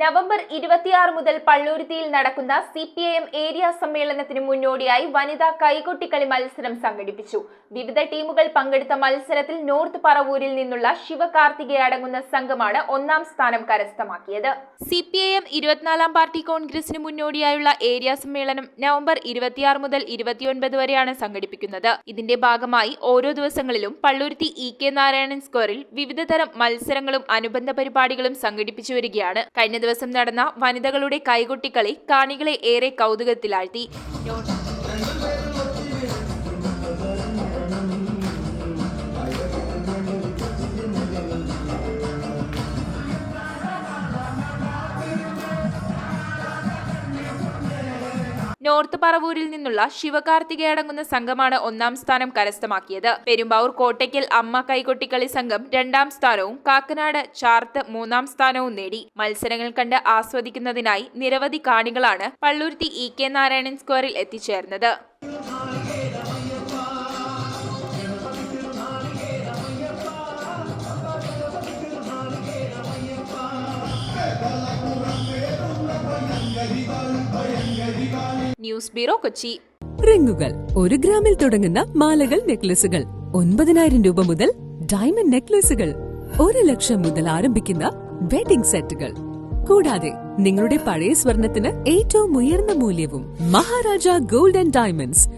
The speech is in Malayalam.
നവംബർ 26 മുതൽ പള്ളുരുത്തിയിൽ നടക്കുന്ന CPIM ഏരിയ സമ്മേളനത്തിന് മുന്നോടിയായി വനിതാ കൈകൊട്ടിക്കളി മത്സരം സംഘടിപ്പിച്ചു. വിവിധ ടീമുകൾ പങ്കെടുത്ത മത്സരത്തിൽ നോർത്ത് പറവൂരിൽ നിന്നുള്ള ശിവകാർത്തികേയ അടങ്ങുന്ന സംഘമാണ് ഒന്നാം സ്ഥാനം കരസ്ഥമാക്കിയത്. CPIM 24ാം പാർട്ടി കോൺഗ്രസിന് മുന്നോടിയായുള്ള ഏരിയ സമ്മേളനം നവംബർ 26 മുതൽ 29 വരെയാണ് സംഘടിപ്പിക്കുന്നത്. ഇതിന്റെ ഭാഗമായി ഓരോ ദിവസങ്ങളിലും പള്ളുരുത്തി EK നാരായണൻ സ്ക്വയറിൽ വിവിധതരം മത്സരങ്ങളും അനുബന്ധ പരിപാടികളും സംഘടിപ്പിച്ചു വരികയാണ്. കഴിഞ്ഞ ദിവസം നടന്ന വനിതകളുടെ കൈകൊട്ടിക്കളി കാണികളെ ഏറെ കൗതുകത്തിലാഴ്ത്തി. നോർത്ത് പറവൂരിൽ നിന്നുള്ള ശിവകാർത്തികേയ അടങ്ങുന്ന സംഘമാണ് ഒന്നാം സ്ഥാനം കരസ്ഥമാക്കിയത്. പെരുമ്പാവൂർ കോട്ടയ്ക്കൽ അമ്മ കൈകൊട്ടിക്കളി സംഘം 2ാം സ്ഥാനവും കാക്കനാട് ചാർത്ത് 3ാം സ്ഥാനവും നേടി. മത്സരങ്ങൾ കണ്ട് ആസ്വദിക്കുന്നതിനായി നിരവധി കാണികളാണ് പള്ളുരുത്തി EK നാരായണൻ സ്ക്വയറിൽ എത്തിച്ചേർന്നത്. News bureau, Kochi. റിങ്ങുകൾ 1 ഗ്രാമിൽ തുടങ്ങുന്ന മാലകൾ, നെക്ലസുകൾ 9,000 രൂപ മുതൽ ഡയമണ്ട് നെക്ലസുകൾ 1 ലക്ഷം മുതൽ ആരംഭിക്കുന്ന വെഡിംഗ് സെറ്റുകൾ. കൂടാതെ നിങ്ങളുടെ പഴയ സ്വർണത്തിന് ഏറ്റവും ഉയർന്ന മൂല്യവും മഹാരാജ ഗോൾഡ് ആൻഡ് ഡയമണ്ട്സ്